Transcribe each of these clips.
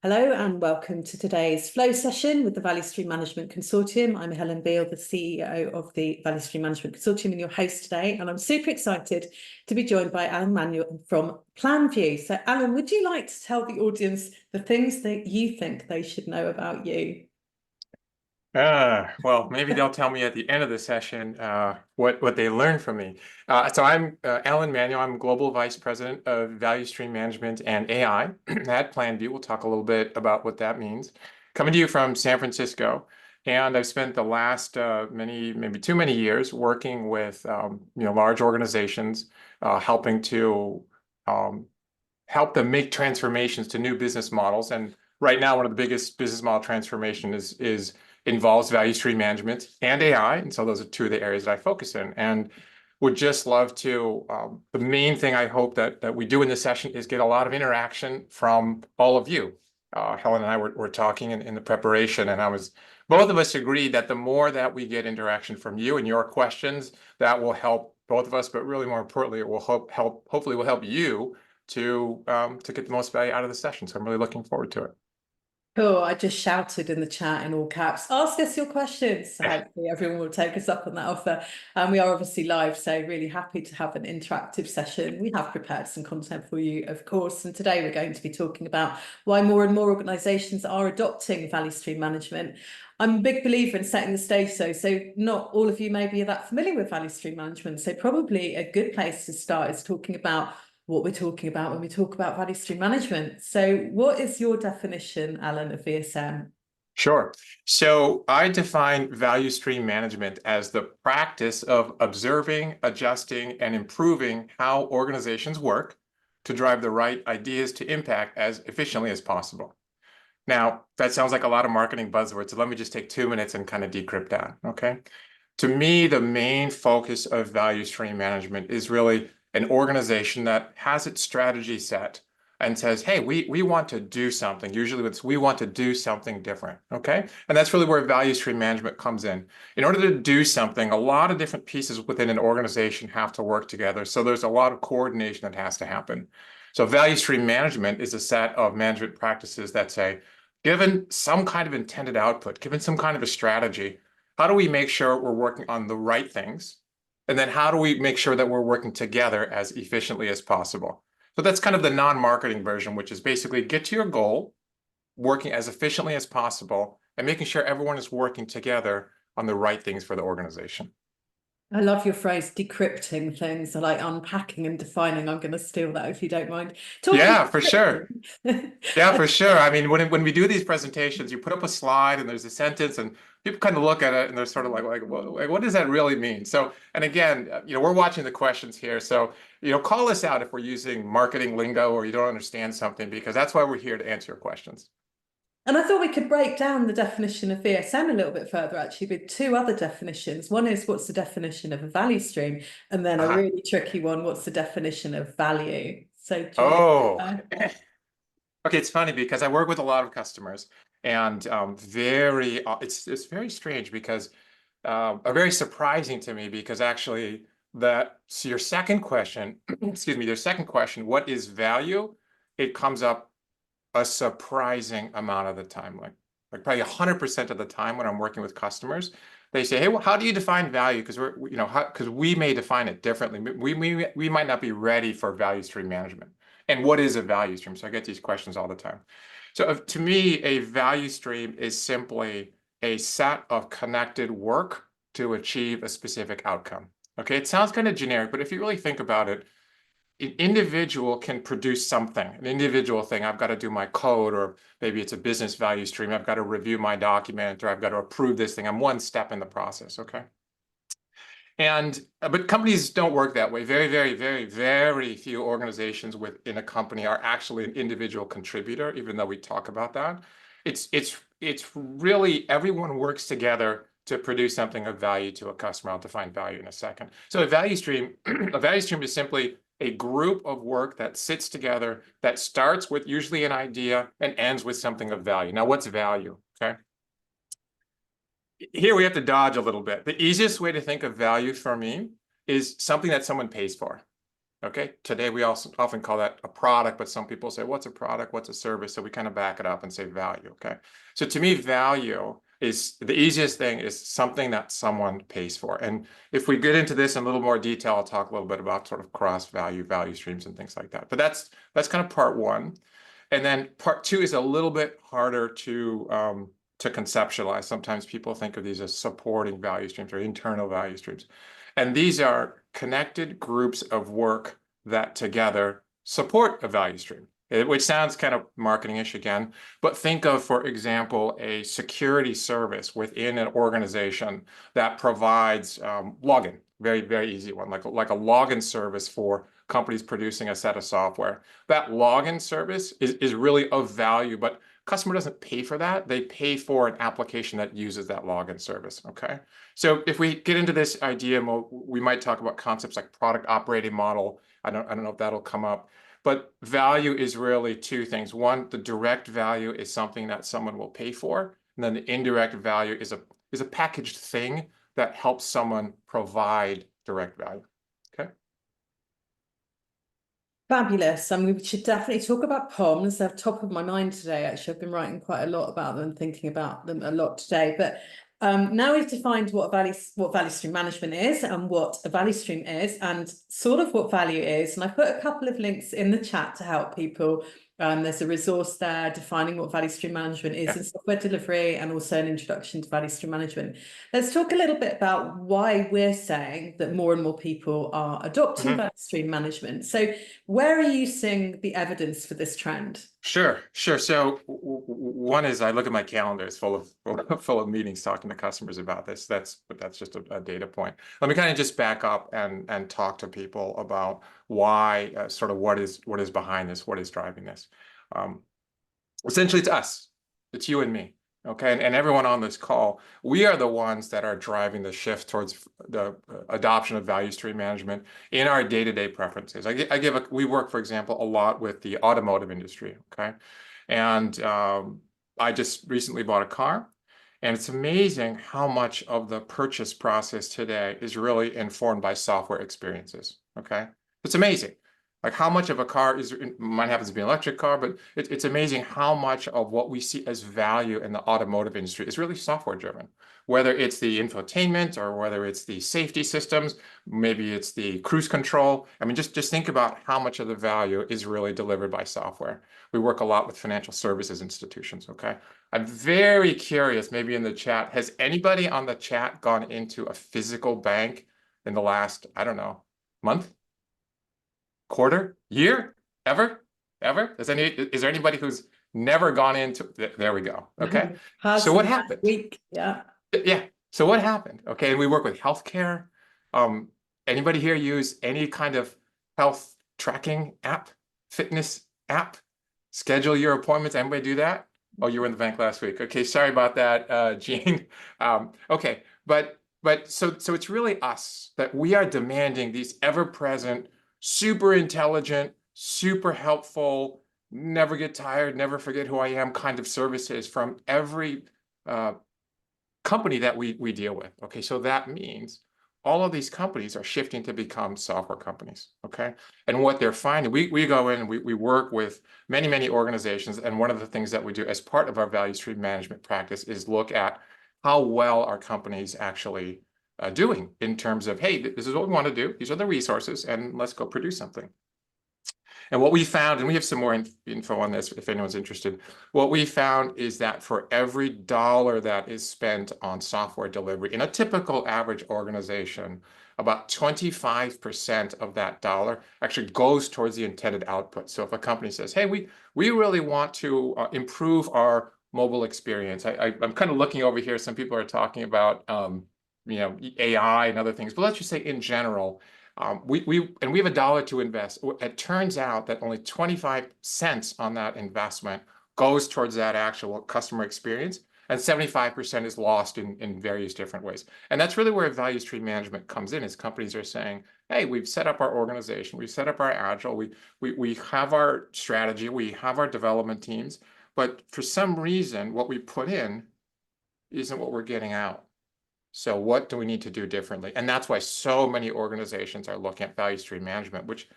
Hello and welcome to today's flow session with the Value Stream Management Consortium. I'm Helen Beale, the CEO of the Value Stream Management Consortium and your host today. And I'm super excited to be joined by Manuel from PlanView. So Alan, would you like to tell the audience the things that you think they should know about you? Well, maybe they'll tell me at the end of the session what they learned from me. So I'm Manuel. I'm Global Vice President of Value Stream Management and AI at PlanView. We'll talk a little bit about what that means. Coming to you from San Francisco, and I've spent the last maybe too many years working with large organizations, helping to help them make transformations to new business models. And right now, one of the biggest business model transformation involves value stream management and AI. And so those are two of the areas that I focus in. And would just love to, the main thing I hope that we do in this session is get a lot of interaction from all of you. Helen and I were talking in the preparation, and both of us agreed that the more that we get interaction from you and your questions, that will help both of us, but really more importantly, it will hopefully will help you to get the most value out of the session. So I'm really looking forward to it. Cool. I just shouted in the chat in all caps, ask us your questions. So hopefully everyone will take us up on that offer. And we are obviously live, so really happy to have an interactive session. We have prepared some content for you, of course. And today we're going to be talking about why more and more organizations are adopting value stream management. I'm a big believer in setting the stage, so not all of you maybe are that familiar with value stream management. So probably a good place to start is talking about what we're talking about when we talk about value stream management. So what is your definition, Alan, of VSM? Sure. So I define value stream management as the practice of observing, adjusting, and improving how organizations work to drive the right ideas to impact as efficiently as possible. Now, that sounds like a lot of marketing buzzwords, so let me just take 2 minutes and kind of decrypt that, okay? To me, the main focus of value stream management is really an organization that has its strategy set and says, hey, we want to do something. Usually we want to do something different, okay? And that's really where value stream management comes in. In order to do something, a lot of different pieces within an organization have to work together. So there's a lot of coordination that has to happen. So value stream management is a set of management practices that say, given some kind of intended output, given some kind of a strategy, how do we make sure we're working on the right things? And then how do we make sure that we're working together as efficiently as possible? So that's kind of the non-marketing version, which is basically get to your goal, working as efficiently as possible, and making sure everyone is working together on the right things for the organization. I love your phrase, decrypting things, like unpacking and defining. I'm going to steal that if you don't mind. Yeah, for sure. Yeah, for sure. I mean, when we do these presentations, you put up a slide and there's a sentence and people kind of look at it and they're sort of like what does that really mean? So, and again, we're watching the questions here. So, call us out if we're using marketing lingo or you don't understand something, because that's why we're here to answer your questions. And I thought we could break down the definition of VSM a little bit further, actually, with two other definitions. One is what's the definition of a value stream? And then a really tricky one, what's the definition of value? So, okay, it's funny because I work with a lot of customers, and it's very strange because very surprising to me, because actually so your second question, excuse me, your second question, what is value? It comes up a surprising amount of the time, like probably 100% of the time when I'm working with customers, they say, hey, well, how do you define value? Because because we may define it differently. We might not be ready for value stream management. And what is a value stream? So I get these questions all the time. So to me, a value stream is simply a set of connected work to achieve a specific outcome. Okay, it sounds kind of generic, but if you really think about it, an individual can produce something, an individual thing. I've got to do my code, or maybe it's a business value stream. I've got to review my document, or I've got to approve this thing. I'm one step in the process, okay? But companies don't work that way. Very, very, very, very few organizations within a company are actually an individual contributor, even though we talk about that. It's really everyone works together to produce something of value to a customer. I'll define value in a second. So a value stream is simply a group of work that sits together, that starts with usually an idea and ends with something of value. Now, what's value? Okay. Here we have to dodge a little bit. The easiest way to think of value for me is something that someone pays for. Okay, today we also often call that a product, but some people say, what's a product? What's a service? So we kind of back it up and say value. Okay. So to me, value is the easiest thing is something that someone pays for. And if we get into this in a little more detail, I'll talk a little bit about sort of cross value streams and things like that. But that's kind of part one. And then part two is a little bit harder to conceptualize. Sometimes people think of these as supporting value streams or internal value streams. And these are connected groups of work that together support a value stream, which sounds kind of marketing-ish again. But think of, for example, a security service within an organization that provides login, very, very easy one, like a login service for companies producing a set of software. That login service is really of value, but customer doesn't pay for that. They pay for an application that uses that login service, okay? So if we get into this idea, we might talk about concepts like product operating model. I don't know if that'll come up, but value is really two things. One, the direct value is something that someone will pay for, and then the indirect value is a packaged thing that helps someone provide direct value. Okay. Fabulous. And we should definitely talk about POMs. They're top of my mind today, actually. I've been writing quite a lot about them, thinking about them a lot today. But now we've defined what value stream management is and what a value stream is and sort of what value is. And I put a couple of links in the chat to help people. There's a resource there defining what value stream management is in software delivery and also an introduction to value stream management. Let's talk a little bit about why we're saying that more and more people are adopting value stream management. So where are you seeing the evidence for this trend? Sure. So one is I look at my calendar; it's full of meetings talking to customers about this. That's just a data point. Let me kind of just back up and talk to people about why, sort of what is behind this, what is driving this. Essentially, it's us. It's you and me. Okay, and everyone on this call, we are the ones that are driving the shift towards the adoption of value stream management in our day-to-day preferences. We work, for example, a lot with the automotive industry. Okay, and I just recently bought a car, and it's amazing how much of the purchase process today is really informed by software experiences. Okay, it's amazing. Like how much of a car might happen to be an electric car, but it's amazing how much of what we see as value in the automotive industry is really software driven. Whether it's the infotainment or whether it's the safety systems, maybe it's the cruise control. I mean, just think about how much of the value is really delivered by software. We work a lot with financial services institutions, okay? I'm very curious, maybe in the chat, has anybody on the chat gone into a physical bank in the last, I don't know, month? Quarter, year, ever? Is there anybody who's never gone into? There we go. Okay. So what happened? Week, yeah. Yeah. So what happened? Okay, and we work with healthcare. Anybody here use any kind of health tracking app, fitness app? Schedule your appointments. Anybody do that? Oh, you were in the bank last week. Okay, sorry about that, Gene. Okay, but so it's really us that we are demanding these ever-present, super intelligent, super helpful, never get tired, never forget who I am kind of services from every company that we deal with. Okay, so that means all of these companies are shifting to become software companies. Okay, and what they're finding, we go in and we work with many organizations, and one of the things that we do as part of our value stream management practice is look at how well are companies actually doing in terms of, hey, this is what we want to do. These are the resources, and let's go produce something. And what we found, and we have some more info on this if anyone's interested, what we found is that for every dollar that is spent on software delivery in a typical average organization, about 25% of that dollar actually goes towards the intended output. So if a company says, hey, we really want to improve our mobile experience. I'm kind of looking over here. Some people are talking about AI and other things, but let's just say in general, we have a dollar to invest. It turns out that only 25 cents on that investment goes towards that actual customer experience, and 75% is lost in various different ways. And that's really where value stream management comes in, is companies are saying, hey, we've set up our organization, we've set up our agile, we have our strategy, we have our development teams, but for some reason, what we put in isn't what we're getting out. So what do we need to do differently? And that's why so many organizations are looking at value stream management, which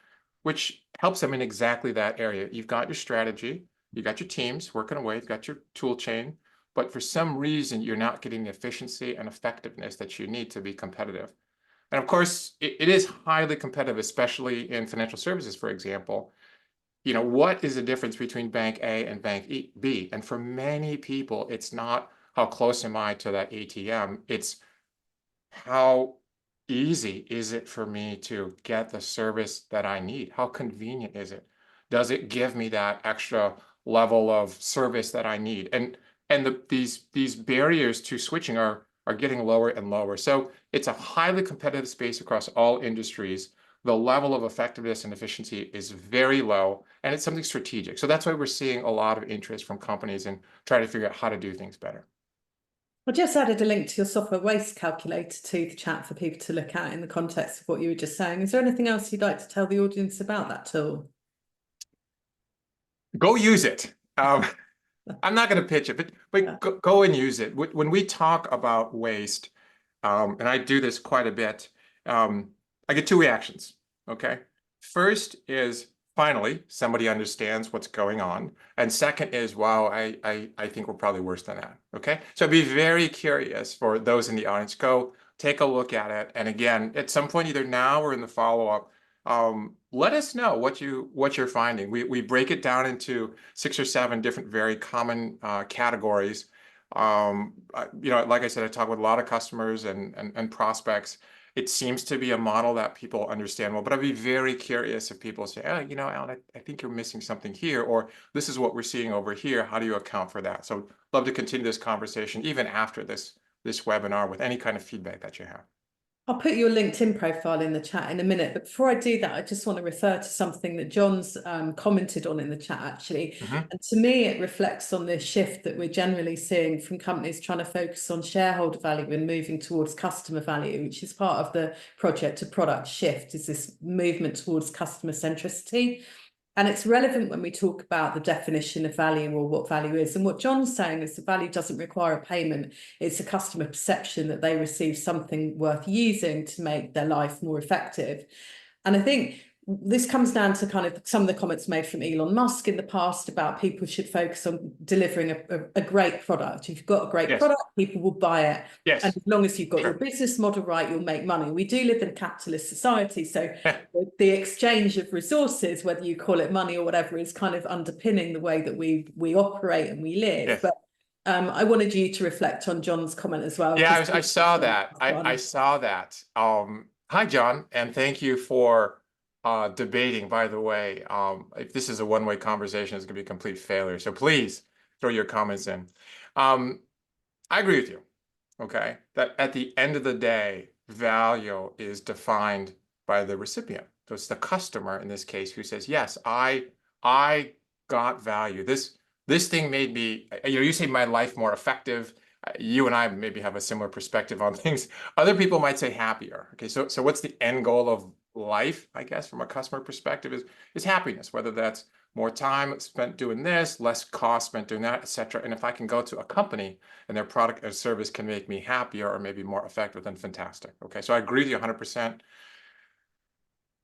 which helps them in exactly that area. You've got your strategy, you got your teams working away, you've got your tool chain, but for some reason, you're not getting the efficiency and effectiveness that you need to be competitive. And of course, it is highly competitive, especially in financial services, for example. What is the difference between bank A and bank B? And for many people, it's not how close am I to that ATM, it's how easy is it for me to get the service that I need? How convenient is it? Does it give me that extra level of service that I need? And these barriers to switching are getting lower and lower. So it's a highly competitive space across all industries. The level of effectiveness and efficiency is very low, and it's something strategic. So that's why we're seeing a lot of interest from companies and trying to figure out how to do things better. I just added a link to your software waste calculator to the chat for people to look at in the context of what you were just saying. Is there anything else you'd like to tell the audience about that tool? Go use it. I'm not going to pitch it, but Yeah. go and use it. When we talk about waste, and I do this quite a bit, I get two reactions. Okay. First is finally somebody understands what's going on. And second is, wow, I think we're probably worse than that. Okay. So I'd be very curious for those in the audience. Go take a look at it. And again, at some point, either now or in the follow-up, let us know what you're finding. We break it down into 6 or 7 different very common categories. Like I said, I talk with a lot of customers and prospects. It seems to be a model that people understand well, but I'd be very curious if people say, oh, Alan, I think you're missing something here, or this is what we're seeing over here. How do you account for that? So love to continue this conversation even after this webinar with any kind of feedback that you have. I'll put your LinkedIn profile in the chat in a minute, but before I do that, I just want to refer to something that John's commented on in the chat, actually. Mm-hmm. And to me, it reflects on this shift that we're generally seeing from companies trying to focus on shareholder value and moving towards customer value, which is part of the project to product shift, is this movement towards customer centricity. And it's relevant when we talk about the definition of value or what value is. And what John's saying is the value doesn't require a payment. It's a customer perception that they receive something worth using to make their life more effective. And I think this comes down to kind of some of the comments made from Elon Musk in the past about people should focus on delivering a great product. If you've got a great Yes. product, people will buy it. Yes. And as long as you've got Sure. your business model right, you'll make money. We do live in a capitalist society. So the exchange of resources, whether you call it money or whatever, is kind of underpinning the way that we operate and we live. Yes. But I wanted you to reflect on John's comment as well. Yeah, I saw that. I saw that. Hi, John, and thank you for debating. By the way, if this is a one-way conversation, it's going to be a complete failure. So please throw your comments in. I agree with you. Okay, that at the end of the day, value is defined by the recipient. So it's the customer in this case who says, "Yes, I got value. This thing made me. You say my life more effective." You and I maybe have a similar perspective on things. Other people might say happier. Okay, so what's the end goal of life, I guess, from a customer perspective is happiness, whether that's more time spent doing this, less cost spent doing that, etc. And if I can go to a company and their product or service can make me happier or maybe more effective, then fantastic. Okay, so I agree with you 100%.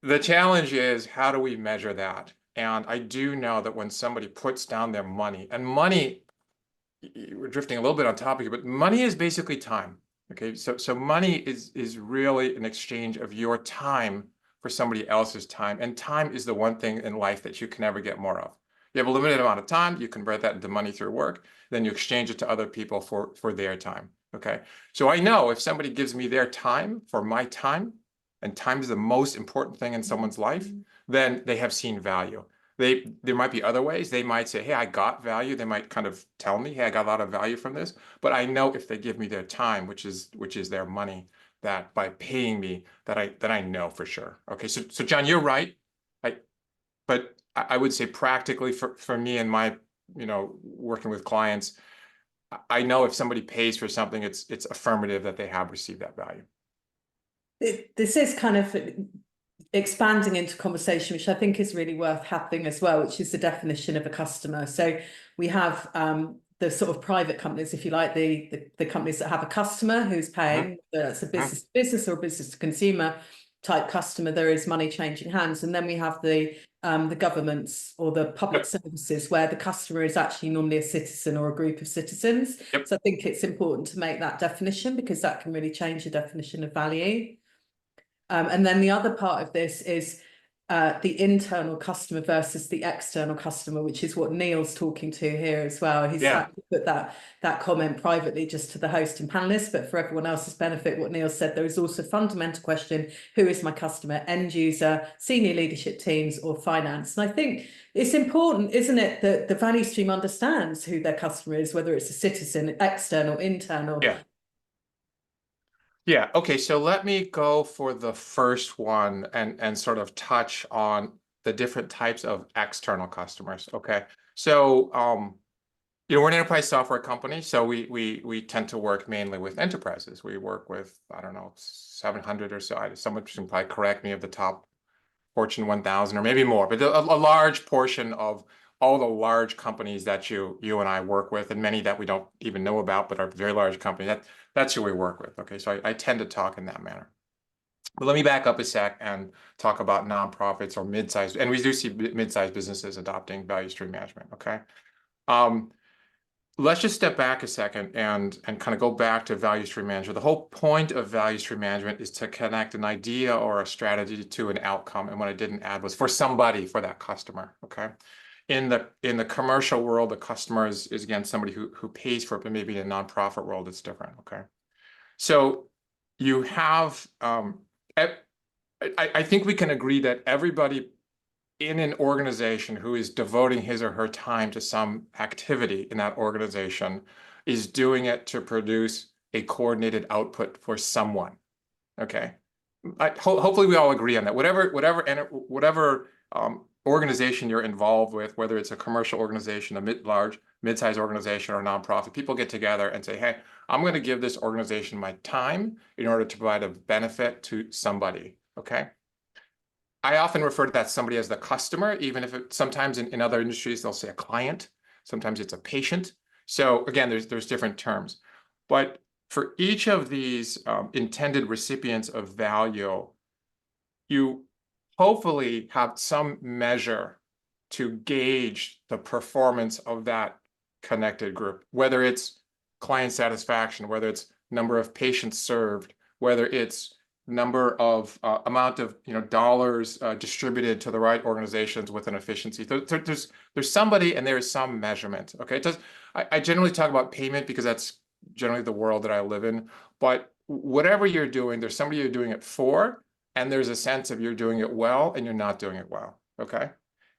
The challenge is, how do we measure that? And I do know that when somebody puts down their money, and money, we're drifting a little bit on topic here, but money is basically time. Okay, so money is really an exchange of your time for somebody else's time, and time is the one thing in life that you can never get more of. You have a limited amount of time, you convert that into money through work, then you exchange it to other people for their time. Okay, so I know if somebody gives me their time for my time, and time is the most important thing in someone's life, then they have seen value. There might be other ways. They might say, hey, I got value. They might kind of tell me, hey, I got a lot of value from this. But I know if they give me their time, which is their money, that by paying me, that I know for sure. Okay, so John, you're right. But I would say practically for me and my, working with clients, I know if somebody pays for something, it's affirmative that they have received that value. This is kind of expanding into conversation, which I think is really worth having as well, which is the definition of a customer. So we have the sort of private companies, if you like, the companies that have a customer who's paying, whether it's a business to business or a business to consumer. type customer, there is money changing hands. And then we have the governments or the public services where the customer is actually normally a citizen or a group of citizens. Yep. So I think it's important to make that definition because that can really change the definition of value. And then the other part of this is the internal customer versus the external customer, which is what Neil's talking to here as well. He's actually put that comment privately just to the host and panelists, but for everyone else's benefit, what Neil said, there is also a fundamental question: who is my customer? End user, senior leadership teams, or finance? And I think it's important, isn't it, that the value stream understands who their customer is, whether it's a citizen, external, internal. Yeah. Yeah. Okay. So let me go for the first one and sort of touch on the different types of external customers. Okay. So, we're an enterprise software company, so we tend to work mainly with enterprises. We work with, I don't know, 700 or so. Someone should probably correct me, of the top Fortune 1000 or maybe more, but a large portion of all the large companies that you and I work with, and many that we don't even know about, but are very large companies. That's who we work with. Okay, so I tend to talk in that manner. But let me back up a sec and talk about nonprofits or mid-sized, and we do see mid-sized businesses adopting value stream management. Okay, let's just step back a second and kind of go back to value stream management. The whole point of value stream management is to connect an idea or a strategy to an outcome. And what I didn't add was for somebody, for that customer. Okay. In the commercial world, the customer is again somebody who pays for it, but maybe in a nonprofit world, it's different. Okay. So you have I think we can agree that everybody in an organization who is devoting his or her time to some activity in that organization is doing it to produce a coordinated output for someone. Okay. Hopefully we all agree on that. Whatever organization you're involved with, whether it's a commercial organization, a mid-sized organization, or a nonprofit, people get together and say, hey, I'm going to give this organization my time in order to provide a benefit to somebody. Okay. I often refer to that somebody as the customer, even if sometimes in other industries, they'll say a client. Sometimes it's a patient. So again, there's different terms. But for each of these intended recipients of value, you hopefully have some measure to gauge the performance of that connected group, whether it's client satisfaction, whether it's number of patients served, whether it's number of amount of dollars distributed to the right organizations with an efficiency. There's somebody and there is some measurement. Okay, I generally talk about payment because that's generally the world that I live in. But whatever you're doing, there's somebody you're doing it for, and there's a sense of you're doing it well and you're not doing it well. Okay,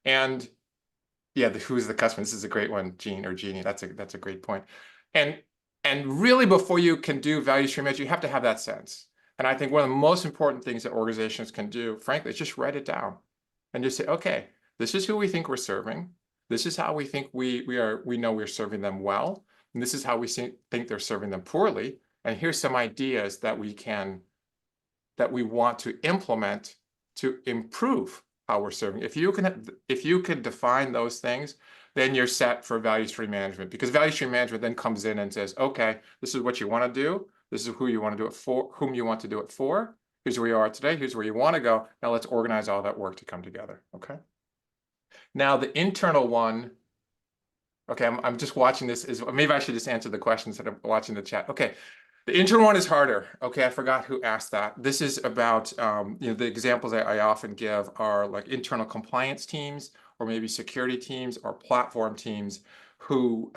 and yeah, who's the customer? This is a great one, Gene or Jeannie. That's a great point. And really, before you can do value stream management, you have to have that sense. And I think one of the most important things that organizations can do, frankly, is just write it down and just say, okay, this is who we think we're serving. This is how we think we know we're serving them well. And this is how we think they're serving them poorly. And here's some ideas that we want to implement to improve how we're serving. If you can define those things, then you're set for value stream management, because value stream management then comes in and says, okay, this is what you want to do. This is who you want to do it for, whom you want to do it for. Here's where you are today. Here's where you want to go. Now let's organize all that work to come together. Okay. Now the internal one. Okay, I'm just watching this. Maybe I should just answer the questions that I'm watching the chat. Okay, the internal one is harder. Okay, I forgot who asked that. This is about the examples I often give are like internal compliance teams, or maybe security teams, or platform teams who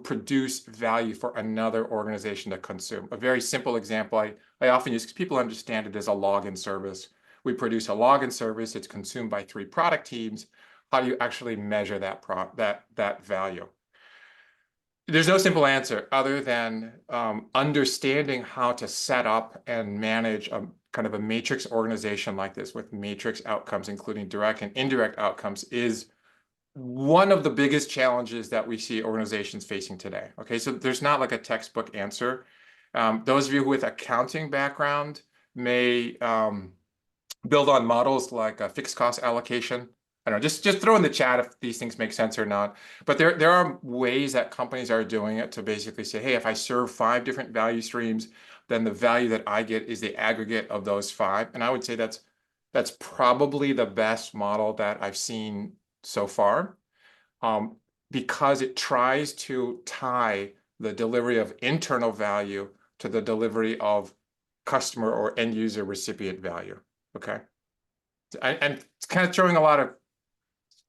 produce value for another organization to consume. A very simple example I often use, because people understand it as a login service. We produce a login service. It's consumed by 3 product teams. How do you actually measure that value? There's no simple answer other than understanding how to set up and manage a kind of a matrix organization like this with matrix outcomes, including direct and indirect outcomes, is one of the biggest challenges that we see organizations facing today. Okay, so there's not like a textbook answer. Those of you with accounting background may build on models like a fixed cost allocation. I don't know, just throw in the chat if these things make sense or not. But there are ways that companies are doing it to basically say, hey, if I serve 5 different value streams, then the value that I get is the aggregate of those five. And I would say that's probably the best model that I've seen so far, because it tries to tie the delivery of internal value to the delivery of customer or end user recipient value. Okay. And it's kind of throwing a lot of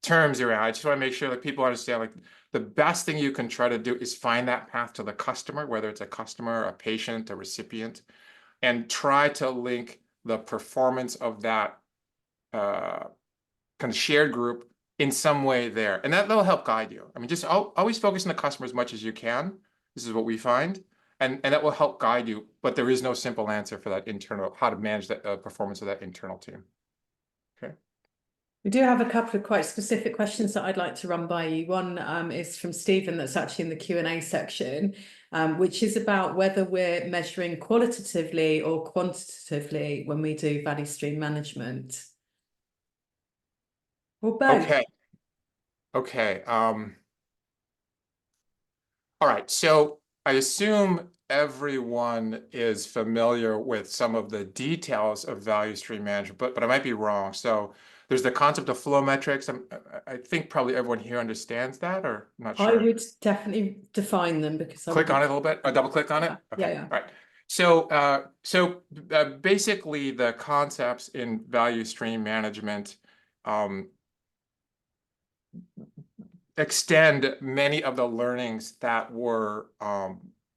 terms around. I just want to make sure that people understand, like, the best thing you can try to do is find that path to the customer, whether it's a customer, a patient, a recipient, and try to link the performance of that kind of shared group in some way there. And that'll help guide you. I mean, just always focus on the customer as much as you can. This is what we find. And that will help guide you, but there is no simple answer for that internal, how to manage that performance of that internal team. Okay. We do have a couple of quite specific questions that I'd like to run by you. One is from Stephen, that's actually in the Q&A section, which is about whether we're measuring qualitatively or quantitatively when we do value stream management. Or both. Okay. Okay. All right. So I assume everyone is familiar with some of the details of value stream management, but I might be wrong. So there's the concept of flow metrics. I think probably everyone here understands that, or I'm not sure. I would definitely define them because I Click on it a wouldn't. little bit, or double click on it. Okay. Yeah, yeah. All right. So basically the concepts in value stream management extend many of the learnings that were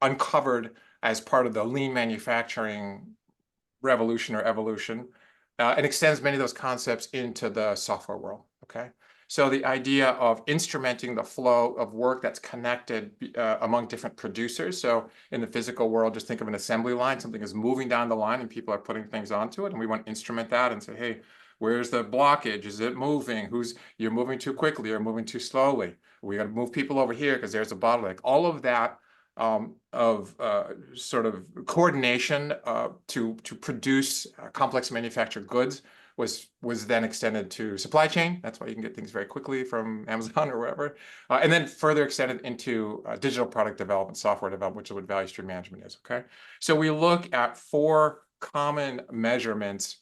uncovered as part of the lean manufacturing revolution or evolution, and extends many of those concepts into the software world. Okay. So the idea of instrumenting the flow of work that's connected among different producers. So in the physical world, just think of an assembly line. Something is moving down the line and people are putting things onto it. And we want to instrument that and say, hey, where's the blockage? Is it moving? You're moving too quickly, you're moving too slowly. We got to move people over here because there's a bottleneck. All of that sort of coordination to produce complex manufactured goods was then extended to supply chain. That's why you can get things very quickly from Amazon or wherever, and then further extended into digital product development, software development, which is what value stream management is. Okay, so we look at 4 common measurements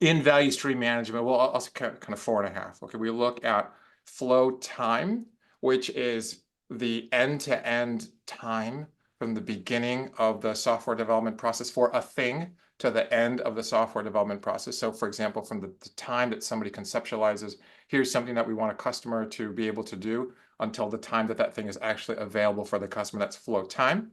in value stream management. Well, I'll kind of 4.5. Okay, we look at flow time, which is the end-to-end time from the beginning of the software development process for a thing to the end of the software development process. So for example, from the time that somebody conceptualizes, here's something that we want a customer to be able to do, until the time that that thing is actually available for the customer. That's flow time.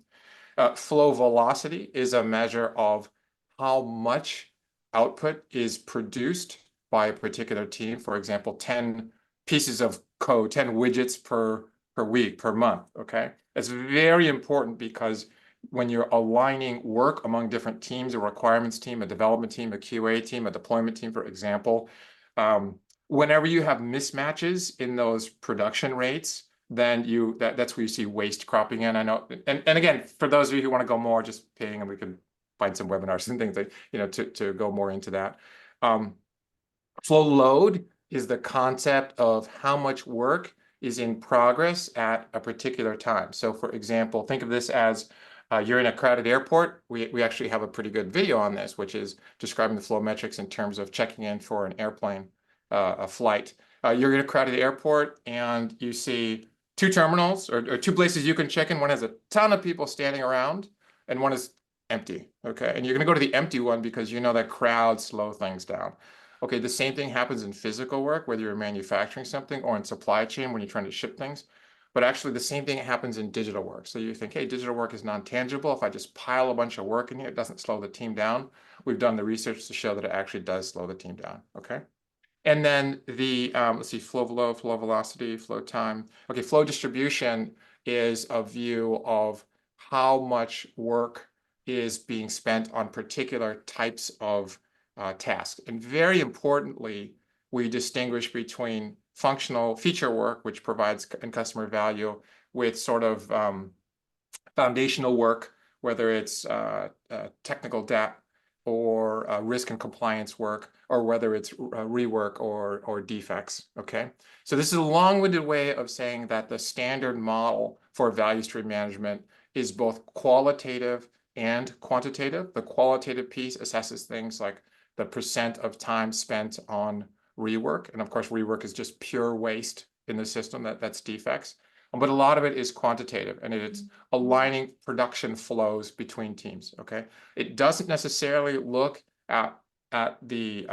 Flow velocity is a measure of how much output is produced by a particular team. For example, 10 pieces of code, 10 widgets per week, per month. Okay. It's very important because when you're aligning work among different teams, a requirements team, a development team, a QA team, a deployment team, for example, whenever you have mismatches in those production rates, then that's where you see waste cropping in. I know, and again, for those of you who want to go more, just ping, and we can find some webinars and things like, to go more into that. Flow load is the concept of how much work is in progress at a particular time. So for example, think of this as you're in a crowded airport. We actually have a pretty good video on this, which is describing the flow metrics in terms of checking in for an airplane, a flight. You're in a crowded airport and you see 2 terminals or 2 places you can check in. One has a ton of people standing around and one is empty. Okay. And you're going to go to the empty one because you know that crowds slow things down. Okay, the same thing happens in physical work, whether you're manufacturing something, or in supply chain when you're trying to ship things. But actually the same thing happens in digital work. So you think, hey, digital work is non-tangible. If I just pile a bunch of work in here, it doesn't slow the team down. We've done the research to show that it actually does slow the team down. Okay. And then let's see, flow velocity, flow time. Okay, flow distribution is a view of how much work is being spent on particular types of tasks. And very importantly, we distinguish between functional feature work, which provides customer value, with sort of foundational work, whether it's technical debt or risk and compliance work, or whether it's rework or defects. Okay, so this is a long-winded way of saying that the standard model for value stream management is both qualitative and quantitative. The qualitative piece assesses things like the percent of time spent on rework. And of course, rework is just pure waste in the system, that's defects. But a lot of it is quantitative, and it's aligning production flows between teams, okay? It doesn't necessarily look at the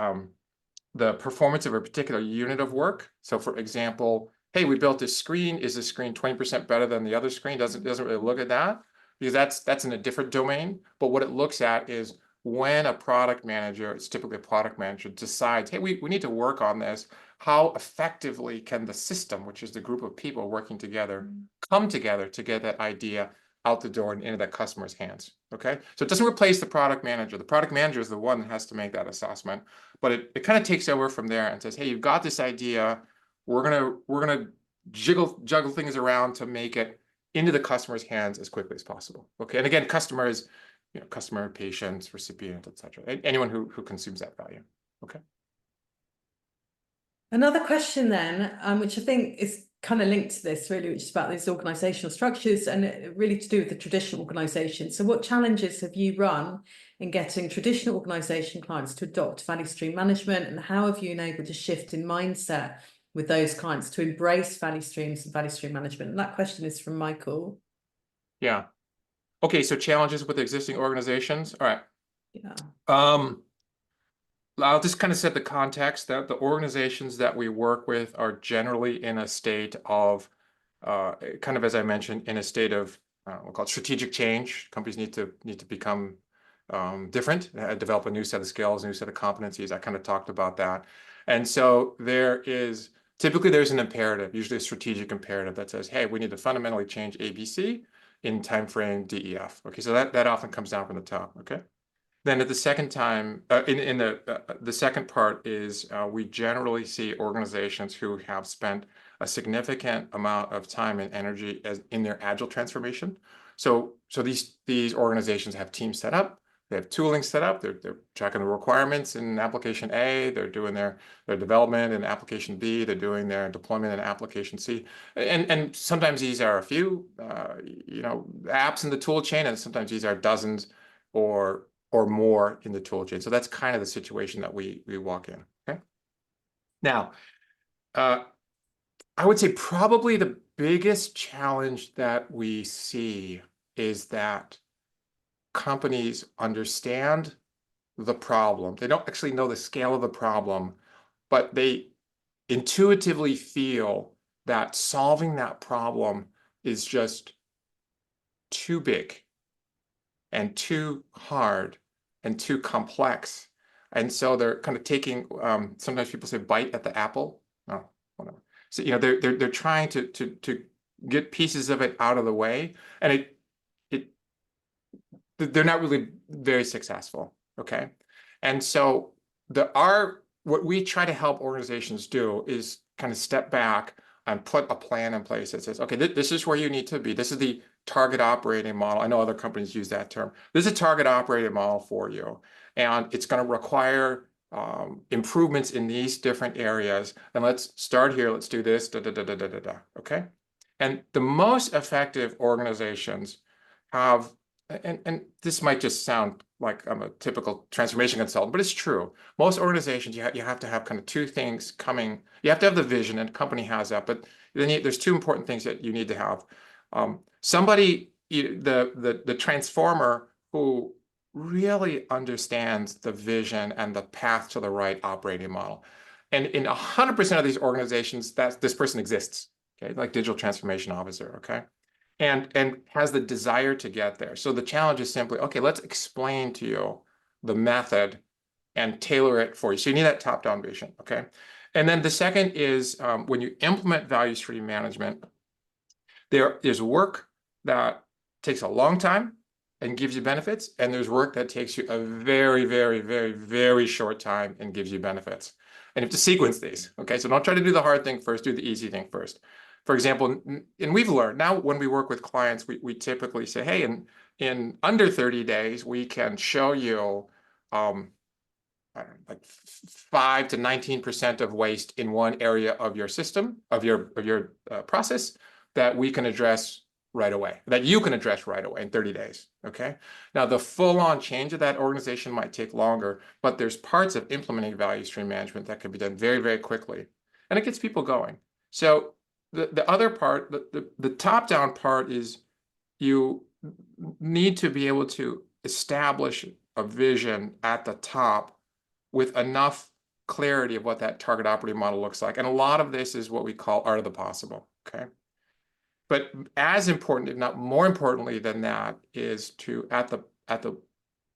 performance of a particular unit of work. So for example, hey, we built this screen. Is this screen 20% better than the other screen? Doesn't really look at that, because that's in a different domain. But what it looks at is when a product manager, it's typically a product manager, decides, hey, we need to work on this, how effectively can the system, which is the group of people working together, come together to get that idea out the door and into that customer's hands, okay? So it doesn't replace the product manager. The product manager is the one that has to make that assessment, but it kind of takes over from there and says, hey, you've got this idea, we're gonna juggle things around to make it into the customer's hands as quickly as possible, okay? And again, customer is, customer, patients, recipient, etc. Anyone who consumes that value, okay? Another question then, which I think is kind of linked to this really, which is about these organizational structures and really to do with the traditional organization. So what challenges have you run in getting traditional organization clients to adopt value stream management, and how have you enabled a shift in mindset with those clients to embrace value streams and value stream management? And that question is from Michael. Yeah. Okay, so challenges with existing organizations. All right. Yeah. I'll just kind of set the context that the organizations that we work with are generally in a state of, kind of as I mentioned, in a state of we'll call it strategic change. Companies need to become different, develop a new set of skills, a new set of competencies. I kind of talked about that, and so typically there's an imperative, usually a strategic imperative that says, hey, we need to fundamentally change ABC in timeframe DEF. Okay, so that often comes down from the top. Okay. Then at the second time, the second part is we generally see organizations who have spent a significant amount of time and energy in their agile transformation. So these organizations have teams set up, they have tooling set up, they're tracking the requirements in application A, they're doing their development in application B, they're doing their deployment in application C, and sometimes these are a few apps in the tool chain, and sometimes these are dozens or more in the tool chain. So that's kind of the situation that we walk in, okay? Now, I would say probably the biggest challenge that we see is that companies understand the problem. They don't actually know the scale of the problem, but they intuitively feel that solving that problem is just too big and too hard and too complex. And so they're kind of taking, sometimes people say bite at the apple. Oh, whatever. So, they're trying to get pieces of it out of the way, and they're not really very successful, okay? And so what we try to help organizations do is kind of step back and put a plan in place that says, okay, this is where you need to be. This is the target operating model. I know other companies use that term. This is a target operating model for you, and it's going to require improvements in these different areas. And let's start here. Let's do this. Okay. And the most effective organizations have, and this might just sound like I'm a typical transformation consultant, but it's true. Most organizations, you have to have kind of two things coming. You have to have the vision, and the company has that, but then there's two important things that you need to have. Somebody, the transformer who really understands the vision and the path to the right operating model. And in 100% of these organizations, this person exists, okay, like digital transformation officer, okay? And has the desire to get there. So the challenge is simply, okay, let's explain to you the method and tailor it for you. So you need that top-down vision, okay? And then the second is when you implement value stream management, there's work that takes a long time and gives you benefits, and there's work that takes you a very, very, very, very short time and gives you benefits. And you have to sequence these, okay? So don't try to do the hard thing first, do the easy thing first. For example, and we've learned now when we work with clients, we typically say, hey, in under 30 days, we can show you like 5 to 19% of waste in one area of your system, of your process, that we can address right away, that you can address right away in 30 days, okay? Now, the full-on change of that organization might take longer, but there's parts of implementing value stream management that can be done very, very quickly, and it gets people going. So the other part, the top-down part is you need to be able to establish a vision at the top with enough clarity of what that target operating model looks like. And a lot of this is what we call art of the possible, okay? But as important, if not more importantly than that, is to, at the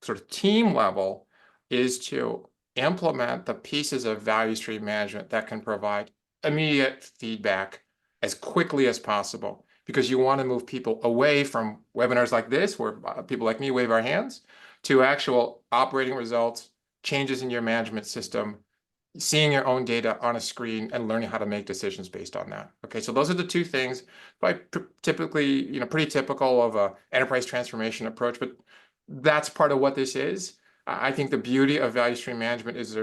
sort of team level, is to implement the pieces of value stream management that can provide immediate feedback as quickly as possible, because you want to move people away from webinars like this, where people like me wave our hands, to actual operating results, changes in your management system, seeing your own data on a screen and learning how to make decisions based on that. Okay, so those are the two things. Typically, pretty typical of a enterprise transformation approach, but that's part of what this is. I think the beauty of value stream management is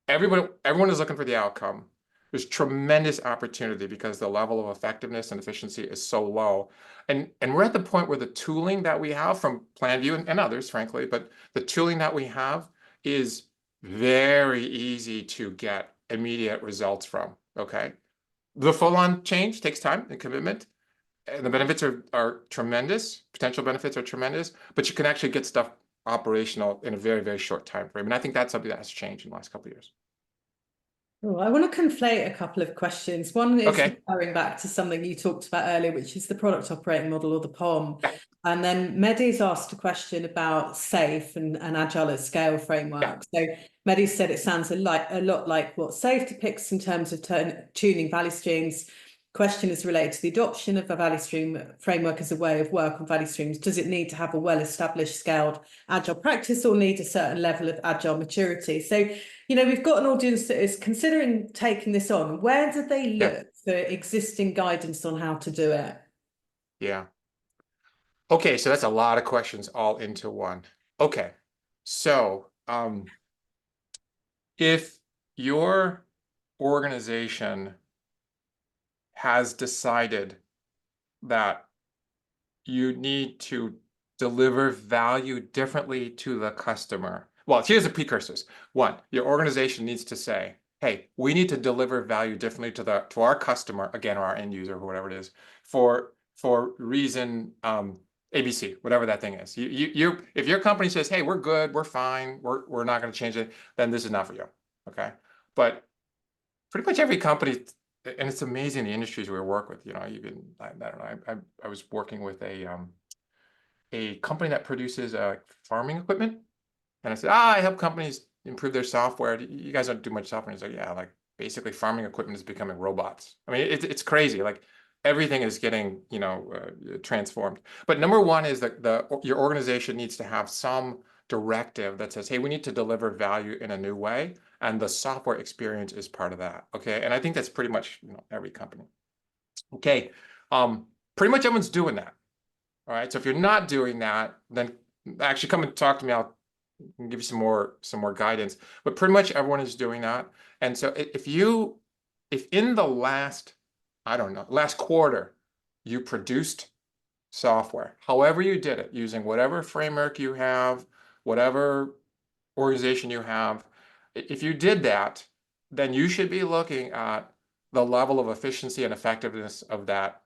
everyone is looking for the outcome. There's tremendous opportunity because the level of effectiveness and efficiency is so low. And we're at the point where the tooling that we have from PlanView and others, frankly, but the tooling that we have is very easy to get immediate results from, okay? The full-on change takes time and commitment, and the benefits are tremendous, potential benefits are tremendous, but you can actually get stuff operational in a very, very short time frame. And I think that's something that has changed in the last couple of years. Oh, I want to conflate a couple of questions. One is Okay. referring back to something you talked about earlier, which is the product operating model, or the POM. And then Mehdi's asked a question about SAFe and Agile at Scale framework. So Mehdi said it sounds a lot like what SAFe depicts in terms of tuning value streams. Question is related to the adoption of a value stream framework as a way of work on value streams. Does it need to have a well-established scaled Agile practice, or need a certain level of Agile maturity? So, we've got an audience that is considering taking this on. Where do they look for existing guidance on how to do it? Yeah. Okay, so that's a lot of questions all into one. Okay, so if your organization has decided that you need to deliver value differently to the customer, well, here's the precursors. One, your organization needs to say, hey, we need to deliver value differently to our customer, again, or our end user, or whatever it is, for reason ABC, whatever that thing is. If your company says, hey, we're good, we're fine, we're not going to change it, then this is not for you. Okay. But pretty much every company, and it's amazing the industries we work with, even I don't know, I was working with a company that produces farming equipment. And I said, I help companies improve their software. You guys don't do much software. And he's like, yeah, like basically farming equipment is becoming robots. I mean, it's crazy. Like everything is getting, transformed. But number one is that your organization needs to have some directive that says, hey, we need to deliver value in a new way. And the software experience is part of that. Okay. And I think that's pretty much, every company. Okay. Pretty much everyone's doing that. All right. So if you're not doing that, then actually come and talk to me. I'll give you some more guidance. But pretty much everyone is doing that. And so if in the last quarter, you produced software, however you did it, using whatever framework you have, whatever organization you have, if you did that, then you should be looking at the level of efficiency and effectiveness of that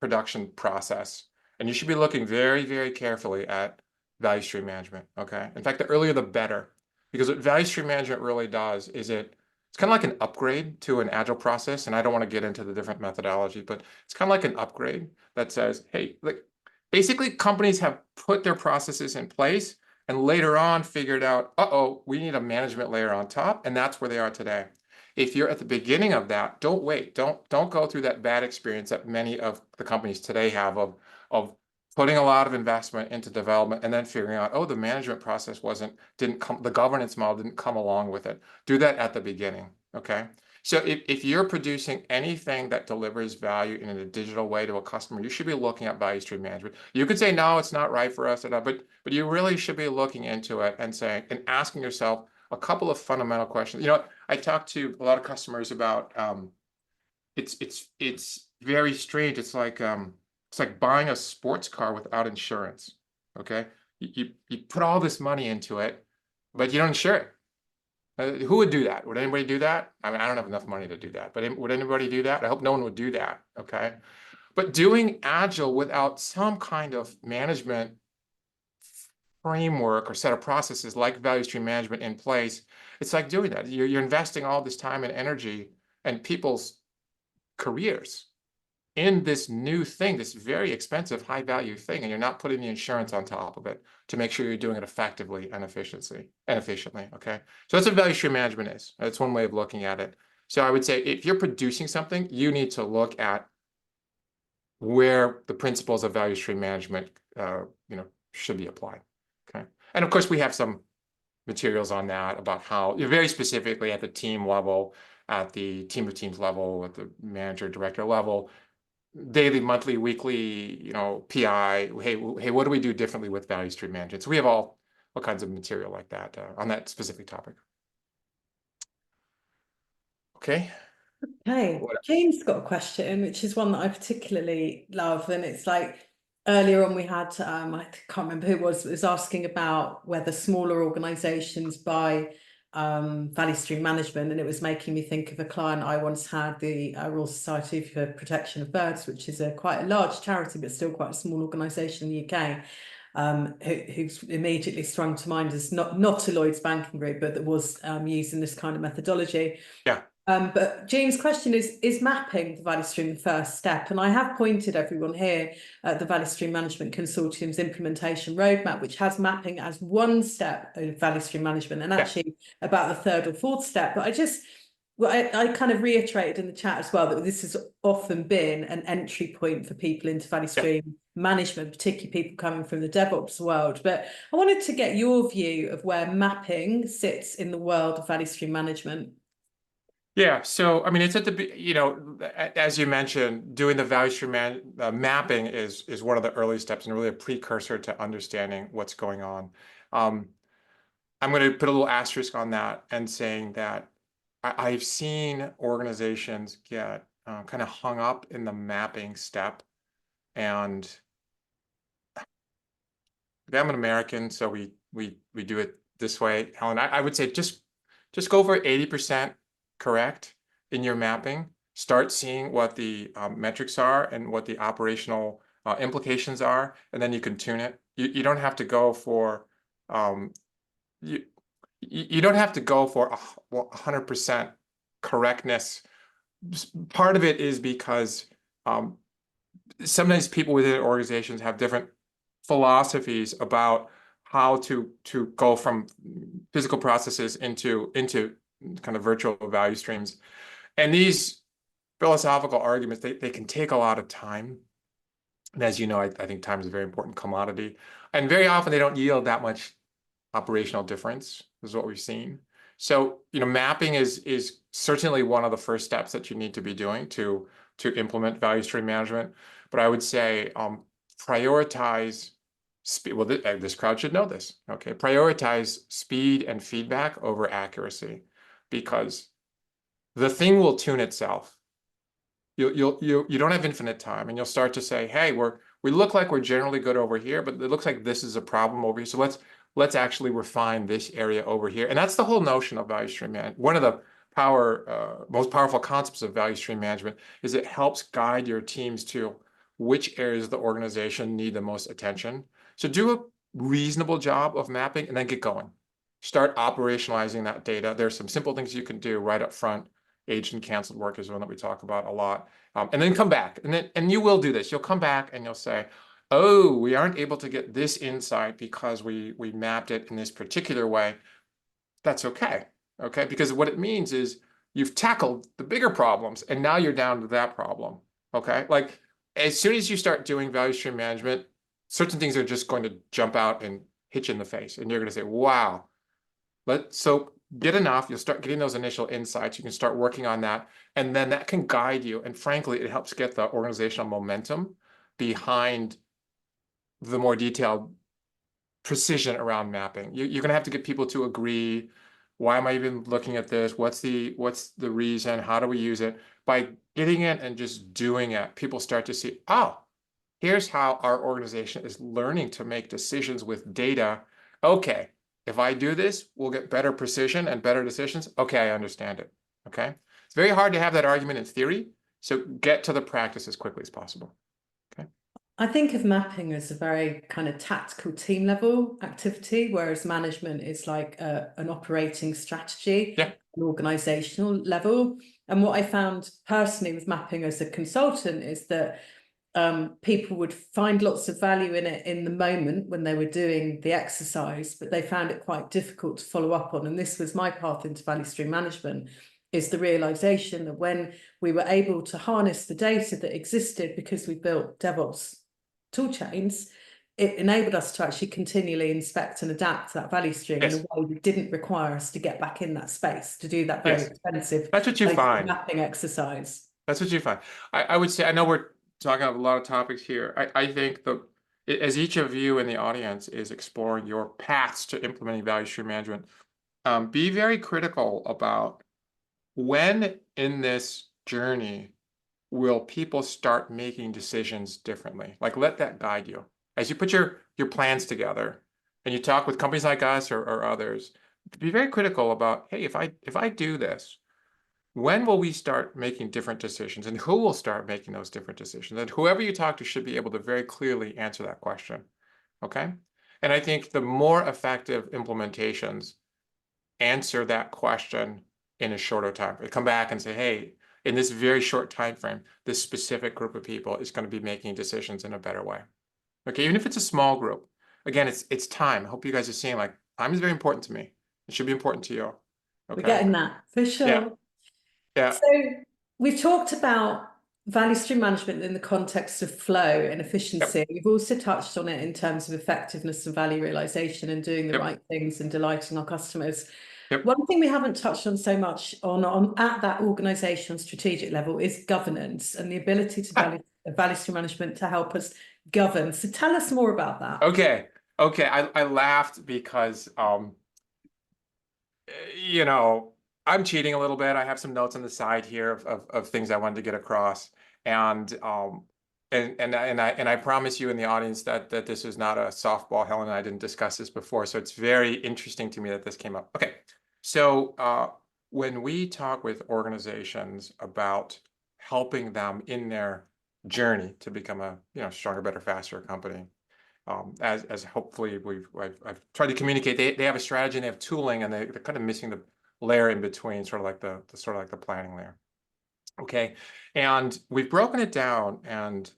production process. And you should be looking very, very carefully at value stream management, okay? In fact, the earlier the better, because what value stream management really does is it's kind of like an upgrade to an agile process. And I don't want to get into the different methodology, but it's kind of like an upgrade that says, hey, like basically companies have put their processes in place and later on figured out, we need a management layer on top. And that's where they are today. If you're at the beginning of that, don't wait. Don't go through that bad experience that many of the companies today have of putting a lot of investment into development and then figuring out, the management process the governance model didn't come along with it. Do that at the beginning, okay? So if you're producing anything that delivers value in a digital way to a customer, you should be looking at value stream management. You could say, no, it's not right for us, but you really should be looking into it and asking yourself a couple of fundamental questions. I talk to a lot of customers about, it's very strange. It's like, It's like buying a sports car without insurance. Okay, you put all this money into it, but you don't insure it. Who would do that? Would anybody do that? I mean, I don't have enough money to do that, but would anybody do that? I hope no one would do that. Okay, but doing agile without some kind of management framework or set of processes like value stream management in place, it's like doing that. You're investing all this time and energy and people's careers in this new thing, this very expensive, high value thing, and you're not putting the insurance on top of it to make sure you're doing it effectively and efficiently. Okay. So that's what value stream management is. That's one way of looking at it. So I would say if you're producing something, you need to look at where the principles of value stream management, should be applied. Okay. And of course, we have some materials on that about how, very specifically at the team level, at the team of teams level, at the manager director level, daily, monthly, weekly, PI. Hey, what do we do differently with value stream management? So we have all kinds of material like that on that specific topic. Okay. Hey, Jane's got a question, which is one that I particularly love, and it's like earlier on we had I can't remember who it was asking about whether smaller organizations buy value stream management, and it was making me think of a client I once had, the Royal Society for Protection of Birds, which is quite a large charity but still quite a small organization in the UK. Who's immediately sprung to mind as not a Lloyd's banking group, but that was using this kind of methodology. Yeah. But Jane's question is mapping the value stream the first step? And I have pointed everyone here at the Value Stream Management Consortium's implementation roadmap, which has mapping as one step of value stream management and actually about the third or fourth step. But I kind of reiterated in the chat as well that this has often been an entry point for people into value stream management, particularly people coming from the DevOps world. But I wanted to get your view of where mapping sits in the world of value stream management. Yeah, so I mean, it's at the, as you mentioned, doing the value stream mapping is one of the early steps and really a precursor to understanding what's going on. I'm going to put a little asterisk on that and saying that I've seen organizations get kind of hung up in the mapping step, and I'm an American, so we do it this way, Helen. I would say just go for 80% correct in your mapping. Start seeing what the metrics are and what the operational implications are, and then you can tune it. You don't have to go for you don't have to go for 100% correctness. Part of it is because sometimes people within organizations have different philosophies about how to go from physical processes into kind of virtual value streams. And these philosophical arguments, they can take a lot of time. And as you know, I think time is a very important commodity. And very often they don't yield that much operational difference, is what we've seen. So, mapping is certainly one of the first steps that you need to be doing to implement value stream management. But I would say prioritize speed. Well, this crowd should know this. Okay, prioritize speed and feedback over accuracy, because the thing will tune itself. You don't have infinite time, and you'll start to say, hey, we look like we're generally good over here, but it looks like this is a problem over here. So let's actually refine this area over here. And that's the whole notion of value stream management. One of the most powerful concepts of value stream management is it helps guide your teams to which areas of the organization need the most attention. So do a reasonable job of mapping and then get going. Start operationalizing that data. There's some simple things you can do right up front. Aged and canceled work is one that we talk about a lot. And then come back, and you will do this. You'll come back and you'll say, oh, we aren't able to get this insight because we mapped it in this particular way. That's okay. Okay, because what it means is you've tackled the bigger problems and now you're down to that problem. Okay, like as soon as you start doing value stream management, certain things are just going to jump out and hit you in the face, and you're going to say, wow. So get enough, you'll start getting those initial insights. You can start working on that, and then that can guide you. And frankly, it helps get the organizational momentum behind the more detailed precision around mapping. You're going to have to get people to agree. Why am I even looking at this? What's the reason? How do we use it? By getting it and just doing it, people start to see, oh, here's how our organization is learning to make decisions with data. Okay, if I do this, we'll get better precision and better decisions. Okay, I understand it. Okay. It's very hard to have that argument in theory. So get to the practice as quickly as possible. Okay. I think of mapping as a very kind of tactical team level activity, whereas management is like an operating strategy, Yeah. an organizational level. And what I found personally with mapping as a consultant is that people would find lots of value in it in the moment when they were doing the exercise, but they found it quite difficult to follow up on. And this was my path into value stream management, is the realization that when we were able to harness the data that existed because we built DevOps tool chains, it enabled us to actually continually inspect and adapt that value stream in a way that didn't require us to get back in that space to do that very expensive That's what you find. mapping exercise. That's what you find. I would say, I know we're talking about a lot of topics here. I think as each of you in the audience is exploring your paths to implementing value stream management, be very critical about when in this journey will people start making decisions differently? Like, let that guide you. As you put your plans together and you talk with companies like us or others, be very critical about, hey, if I do this, when will we start making different decisions, and who will start making those different decisions? And whoever you talk to should be able to very clearly answer that question. Okay. And I think the more effective implementations answer that question in a shorter time. They come back and say, hey, in this very short time frame, this specific group of people is going to be making decisions in a better way. Okay, even if it's a small group. Again, it's time. I hope you guys are seeing, like, time is very important to me. It should be important to you. We're Okay. getting that for sure. Yeah. So we've talked about value stream management in the context of flow and efficiency. We've also touched on it in terms of effectiveness and value realization and doing the right things and delighting our customers. One thing we haven't touched on so much on at that organizational strategic level is governance and the ability to value stream management to help us govern. So tell us more about that. Okay. I laughed because you know, I'm cheating a little bit. I have some notes on the side here of things I wanted to get across. And I promise you in the audience that this is not a softball. Helen and I didn't discuss this before, so it's very interesting to me that this came up. Okay, so when we talk with organizations about helping them in their journey to become a stronger, better, faster company, as hopefully I've tried to communicate, they have a strategy and they have tooling, and they're kind of missing the layer in between, sort of like the planning layer. Okay, and we've broken it down and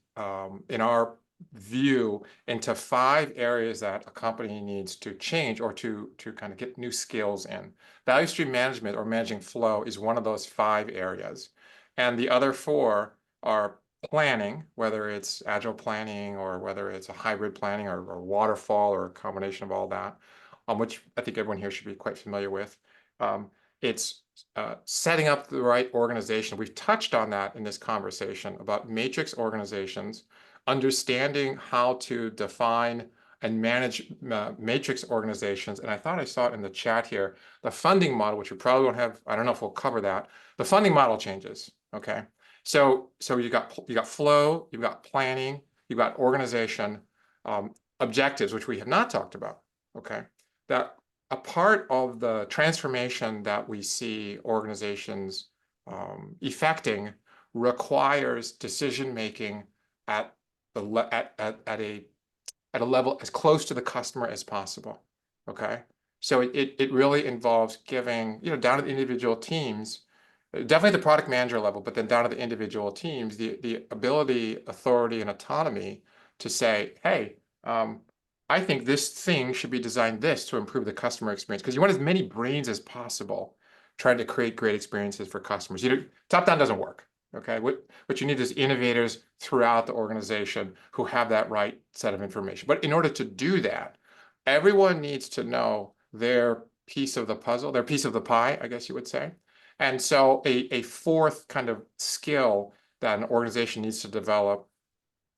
in our view into 5 areas that a company needs to change or to kind of get new skills in. Value stream management or managing flow is one of those 5 areas, and the other 4 are planning, whether it's agile planning or whether it's a hybrid planning or waterfall or a combination of all that, which I think everyone here should be quite familiar with. It's setting up the right organization. We've touched on that in this conversation about matrix organizations, understanding how to define and manage matrix organizations. And I thought I saw it in the chat here, the funding model, which we probably won't have, I don't know if we'll cover that. The funding model changes, okay? So you got flow, you've got planning, you've got organization, objectives, which we have not talked about, okay? That a part of the transformation that we see organizations effecting requires decision making at a level as close to the customer as possible. Okay, so it really involves giving down to the individual teams, definitely the product manager level, but then down to the individual teams, the ability, authority, and autonomy to say, hey, I think this thing should be designed this to improve the customer experience, because you want as many brains as possible trying to create great experiences for customers. Top down doesn't work. Okay, what you need is innovators throughout the organization who have that right set of information. But in order to do that, everyone needs to know their piece of the puzzle, their piece of the pie, I guess you would say. And so a 4th kind of skill that an organization needs to develop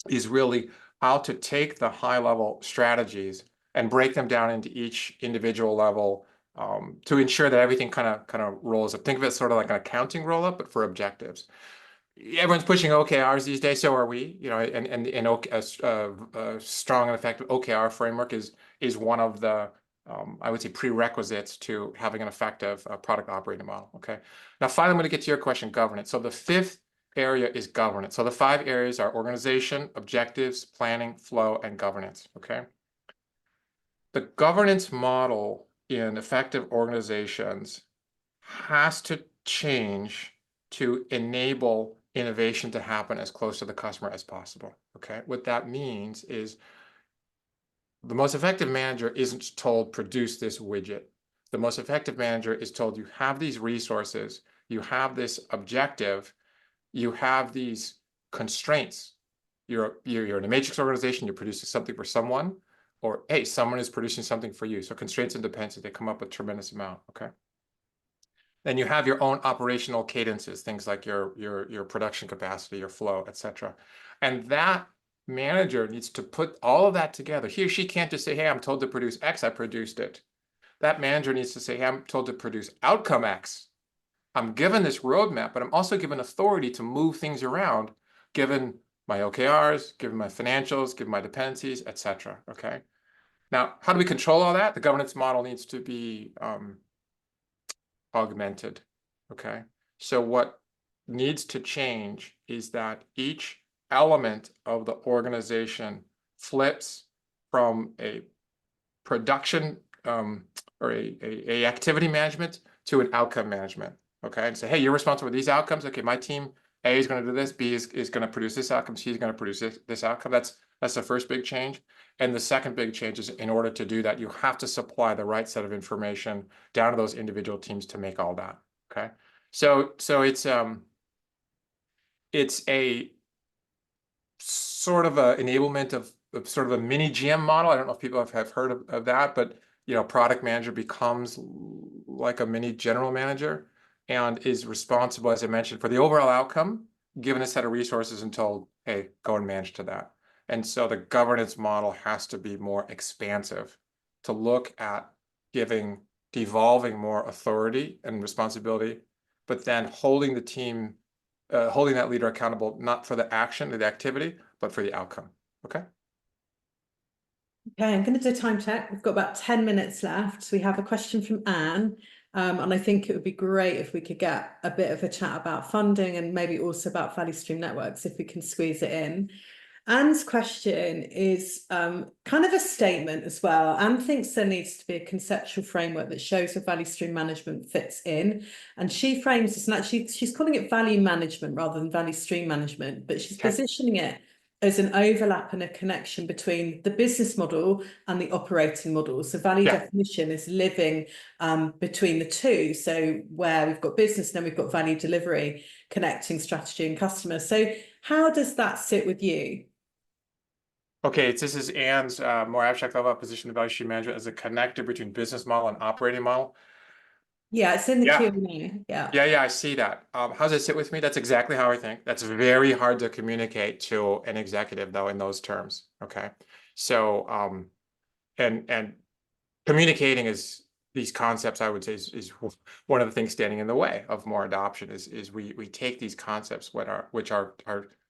is really how to take the high-level strategies and break them down into each individual level to ensure that everything kind of rolls up. Think of it sort of like an accounting roll-up, but for objectives. everyone's pushing OKRs these days, so are we, and a strong and effective OKR framework is one of the I would say prerequisites to having an effective product operating model. Okay. Now, finally, I'm going to get to your question, governance. So the fifth area is governance. So the five areas are organization, objectives, planning, flow, and governance. Okay. The governance model in effective organizations has to change to enable innovation to happen as close to the customer as possible. Okay. What that means is the most effective manager isn't told produce this widget. The most effective manager is told you have these resources, you have this objective, you have these constraints. You're in a matrix organization, you're producing something for someone, or hey, someone is producing something for you. So constraints and dependency, they come up a tremendous amount. Okay. Then you have your own operational cadences, things like your production capacity, your flow, etc. And that manager needs to put all of that together. He or she can't just say, hey, I'm told to produce X, I produced it. That manager needs to say, hey, I'm told to produce outcome X. I'm given this roadmap, but I'm also given authority to move things around, given my OKRs, given my financials, given my dependencies, etc. Okay. Now, how do we control all that? The governance model needs to be augmented. Okay. So what needs to change is that each element of the organization flips from a production or a activity management to an outcome management. Okay. And say, hey, you're responsible for these outcomes. Okay, my team A is going to do this, B is going to produce this outcome, C is going to produce this outcome. That's the first big change. And the second big change is in order to do that, you have to supply the right set of information down to those individual teams to make all that. Okay. So it's a sort of a enablement of sort of a mini GM model. I don't know if people have heard of that, but product manager becomes like a mini general manager and is responsible, as I mentioned, for the overall outcome, given a set of resources and told, hey, go and manage to that. And so the governance model has to be more expansive to look at devolving more authority and responsibility, but then holding the team, holding that leader accountable, not for the action or the activity, but for the outcome. Okay. Okay, I'm going to do a time check. We've got about 10 minutes left. So we have a question from Anne. And I think it would be great if we could get a bit of a chat about funding and maybe also about value stream networks if we can squeeze it in. Anne's question is kind of a statement as well. Anne thinks there needs to be a conceptual framework that shows where value stream management fits in. And she frames this, and actually she's calling it value management rather than value stream management, but she's positioning it as an overlap and a connection between the business model and the operating model. So value definition is living between the two. So where we've got business, then we've got value delivery, connecting strategy and customer. So how does that sit with you? Okay, this is Anne's more abstract level position of value stream management as a connector between business model and operating model. Yeah, it's in the Yeah. Q&A. Yeah, I see that. How does it sit with me? That's exactly how I think. That's very hard to communicate to an executive, though, in those terms. Okay. So, and communicating these concepts, I would say, is one of the things standing in the way of more adoption. Is we take these concepts which are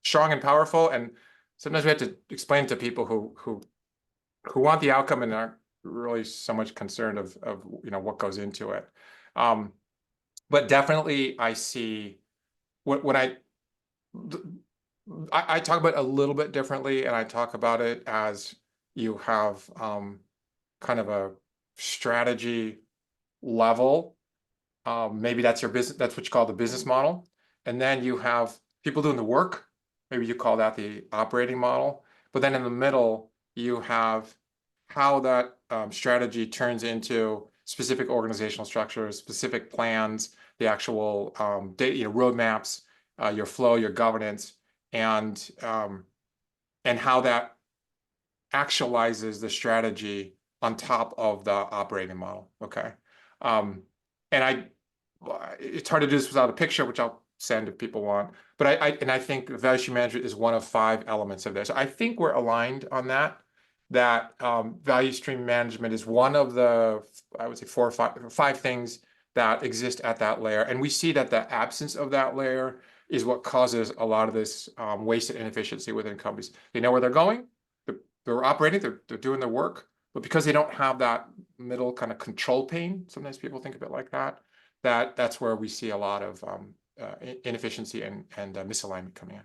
strong and powerful, and sometimes we have to explain to people who want the outcome and aren't really so much concerned of what goes into it. But definitely I see when I talk about it a little bit differently, and I talk about it as you have kind of a strategy level. Maybe that's your business, that's what you call the business model. And then you have people doing the work. Maybe you call that the operating model. But then in the middle, you have how that strategy turns into specific organizational structures, specific plans, the actual roadmaps, your flow, your governance, and how that actualizes the strategy on top of the operating model. Okay. And it's hard to do this without a picture, which I'll send if people want. But I think value stream management is one of 5 elements of this. So I think we're aligned on that. That value stream management is one of the, I would say, 4 or 5 things that exist at that layer. And we see that the absence of that layer is what causes a lot of this wasted inefficiency within companies. They know where they're going, they're operating, they're doing their work, but because they don't have that middle kind of control pane, sometimes people think of it like that, that's where we see a lot of inefficiency and misalignment coming in.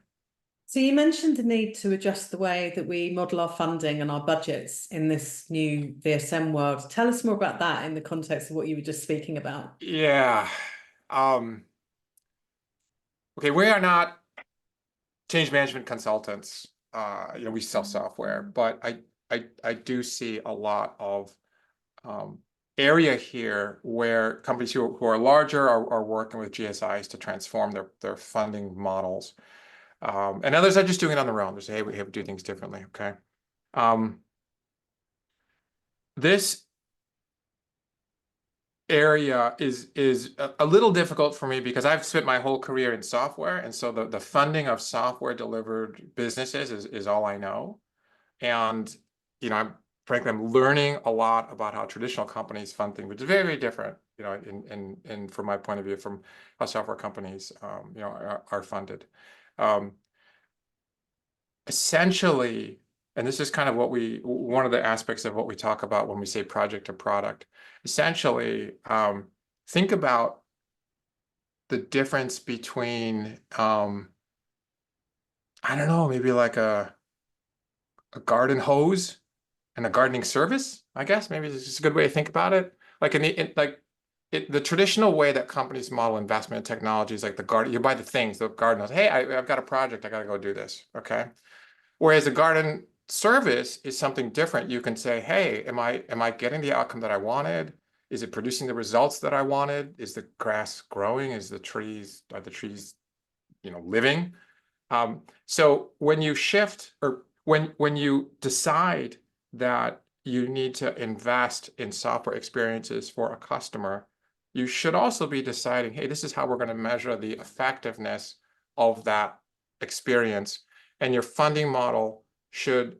So you mentioned the need to adjust the way that we model our funding and our budgets in this new VSM world. Tell us more about that in the context of what you were just speaking about. Yeah. Okay, we are not change management consultants. We sell software, but I do see a lot of area here where companies who are larger are working with GSIs to transform their funding models. And others are just doing it on their own. They say, hey, we have to do things differently, okay? This area is a little difficult for me because I've spent my whole career in software, and so the funding of software delivered businesses is all I know. And frankly, I'm learning a lot about how traditional companies fund things, which is very, very different, in from my point of view, from how software companies, are funded. Essentially, and this is kind of one of the aspects of what we talk about when we say project to product. Essentially, think about the difference between, I don't know, maybe like a garden hose and a gardening service, I guess. Maybe this is a good way to think about it. Like the traditional way that companies model investment in technology is like the garden, you buy the things, the garden hose. Hey, I've got a project, I got to go do this, okay? Whereas a garden service is something different. You can say, hey, am I getting the outcome that I wanted? Is it producing the results that I wanted? Is the grass growing? Are the trees living? So when you shift, or when you decide that you need to invest in software experiences for a customer, you should also be deciding, hey, this is how we're going to measure the effectiveness of that experience. And your funding model should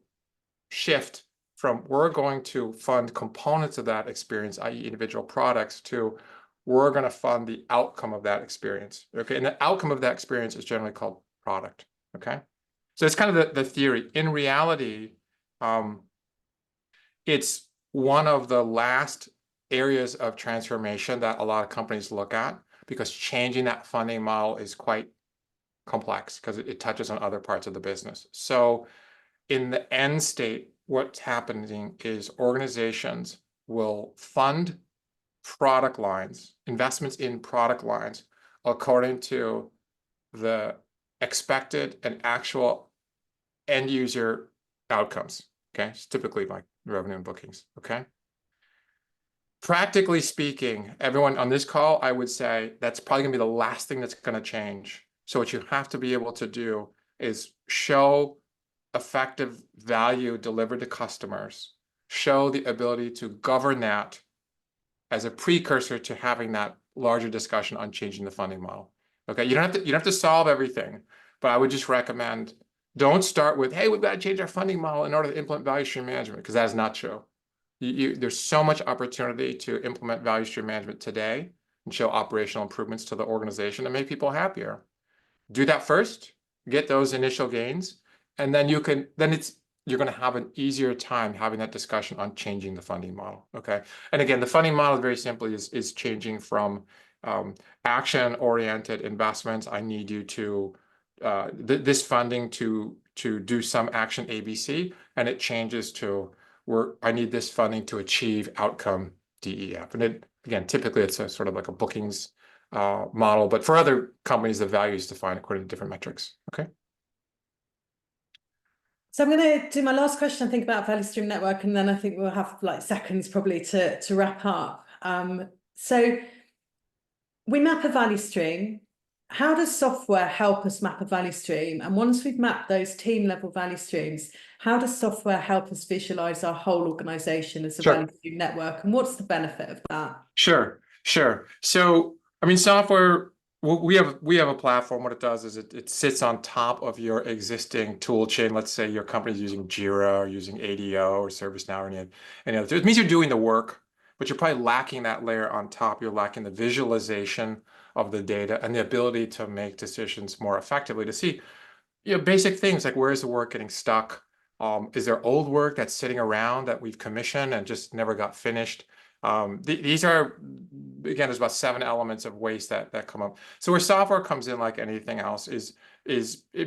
shift from we're going to fund components of that experience, i.e. individual products, to we're going to fund the outcome of that experience. Okay, and the outcome of that experience is generally called product. Okay, so it's kind of the theory. In reality, it's one of the last areas of transformation that a lot of companies look at, because changing that funding model is quite complex because it touches on other parts of the business. So in the end state, what's happening is organizations will fund product lines, investments in product lines, according to the expected and actual end user outcomes. Okay, it's typically like revenue and bookings. Okay. Practically speaking, everyone on this call, I would say that's probably going to be the last thing that's going to change. So what you have to be able to do is show effective value delivered to customers, show the ability to govern that as a precursor to having that larger discussion on changing the funding model. Okay, you don't have to solve everything, but I would just recommend, don't start with, hey, we've got to change our funding model in order to implement value stream management, because that is not true. There's so much opportunity to implement value stream management today and show operational improvements to the organization and make people happier. Do that first, get those initial gains, and then you're going to have an easier time having that discussion on changing the funding model. Okay, and again, the funding model very simply is changing from action-oriented investments. I need you to this funding to do some action ABC, and it changes to I need this funding to achieve outcome DEF. And again, typically it's a sort of like a bookings model, but for other companies, the value is defined according to different metrics. Okay. So I'm going to do my last question, I think, about value stream network, and then I think we'll have like seconds probably to wrap up. So we map a value stream. How does software help us map a value stream? And once we've mapped those team level value streams, how does software help us visualize our whole organization as a value stream network? And what's the benefit of that? Sure. So, I mean, software, we have a platform. What it does is it sits on top of your existing tool chain. Let's say your company's using Jira or using ADO or ServiceNow or any other. It means you're doing the work. but you're probably lacking that layer on top. You're lacking the visualization of the data and the ability to make decisions more effectively, to see, basic things like, where is the work getting stuck? Is there old work that's sitting around that we've commissioned and just never got finished? These are, again, there's about 7 elements of waste that come up. So where software comes in, like anything else, is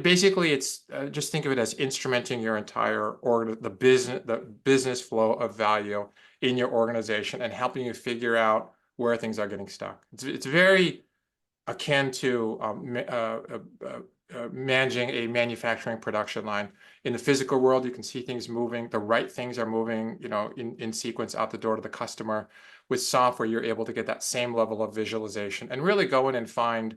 basically, it's just think of it as instrumenting your entire the business flow of value in your organization and helping you figure out where things are getting stuck. It's very akin to managing a manufacturing production line. In the physical world, you can see things moving. The right things are moving, in sequence out the door to the customer. With software, you're able to get that same level of visualization and really go in and find,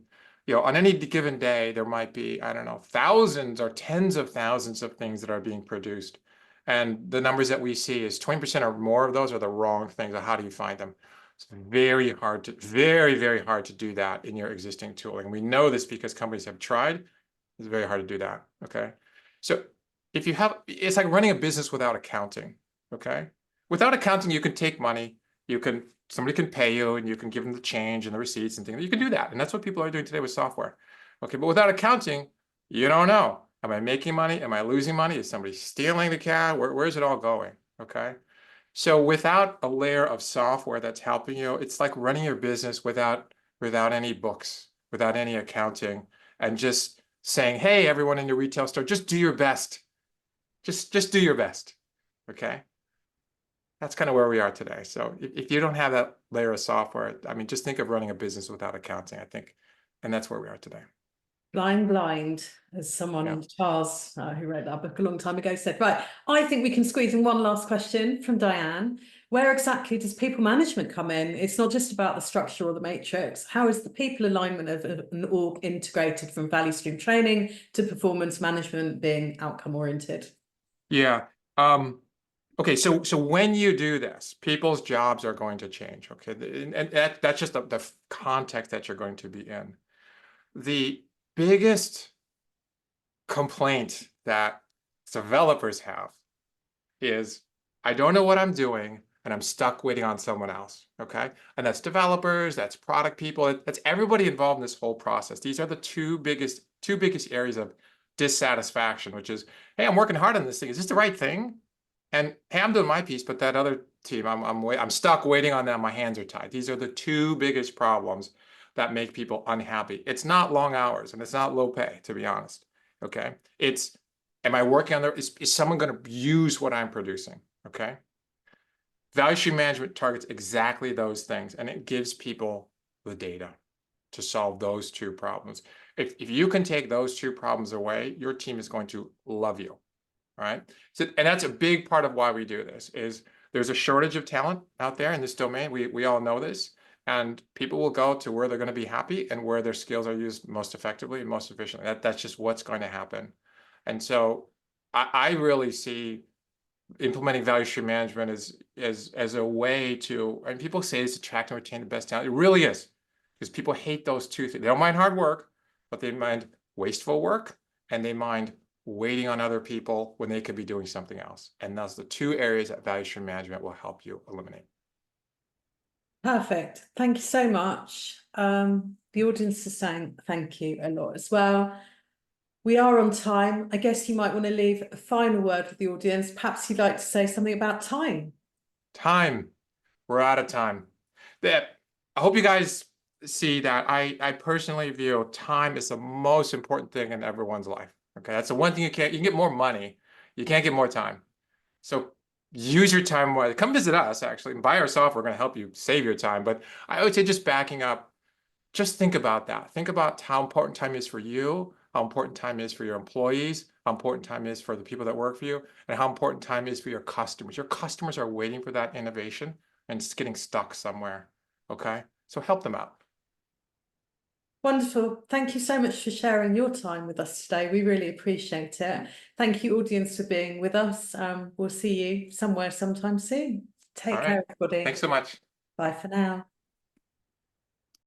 on any given day, there might be, I don't know, thousands or tens of thousands of things that are being produced. And the numbers that we see is 20% or more of those are the wrong things. How do you find them? It's very hard to, very, very hard to do that in your existing tooling. We know this because companies have tried. It's very hard to do that, okay? So if you have, it's like running a business without accounting, okay? Without accounting, you can take money, somebody can pay you, and you can give them the change and the receipts and things. You can do that, and that's what people are doing today with software, okay? But without accounting, you don't know. Am I making money? Am I losing money? Is somebody stealing the cash? Where's it all going, okay? So without a layer of software that's helping you, it's like running your business without any books, without any accounting, and just saying, hey, everyone in your retail store, just do your best. Just do your best, okay? That's kind of where we are today. So if you don't have that layer of software, I mean, just think of running a business without accounting, I think. And that's where we are today. Blind, as someone, Charles, who wrote that book a long time ago, said. Right, I think we can squeeze in one last question from Diane. Where exactly does people management come in? It's not just about the structure or the matrix. How is the people alignment of an org integrated, from value stream training to performance management being outcome oriented? Yeah. Okay, so when you do this, people's jobs are going to change, okay? And that's just the context that you're going to be in. The biggest complaint that developers have is, I don't know what I'm doing and I'm stuck waiting on someone else, okay? And that's developers, that's product people, that's everybody involved in this whole process. These are the two biggest areas of dissatisfaction, which is, hey, I'm working hard on this thing. Is this the right thing? And hey, I'm doing my piece, but that other team, I'm stuck waiting on them. My hands are tied. These are the two biggest problems that make people unhappy. It's not long hours and it's not low pay, to be honest. Okay. It's, am I working on there? Is someone going to use what I'm producing? Okay. Value stream management targets exactly those things, and it gives people the data to solve those two problems. If you can take those two problems away, your team is going to love you. All right. So, and that's a big part of why we do this, is there's a shortage of talent out there in this domain. We all know this, and people will go to where they're going to be happy and where their skills are used most effectively and most efficiently. That's just what's going to happen. And so I really see implementing value stream management as a way to, and people say it's attract and retain the best talent. It really is, because people hate those two things. They don't mind hard work, but they mind wasteful work, and they mind waiting on other people when they could be doing something else. And those are the two areas that value stream management will help you eliminate. Perfect. Thank you so much. The audience is saying thank you a lot as well. We are on time. I guess you might want to leave a final word with the audience. Perhaps you'd like to say something about time. Time. We're out of time. I hope you guys see that I personally view time as the most important thing in everyone's life. Okay, that's the one thing you can get more money. You can't get more time. So use your time wisely. Come visit us, actually, and buy our software. We're going to help you save your time. But I would say, just backing up, just think about that. Think about how important time is for you, how important time is for your employees, how important time is for the people that work for you, and how important time is for your customers. Your customers are waiting for that innovation and it's getting stuck somewhere. Okay, so help them out. Wonderful. Thank you so much for sharing your time with us today. We really appreciate it. Thank you, audience, for being with us. We'll see you somewhere sometime soon. Take care, everybody. Thanks so much. Bye for now.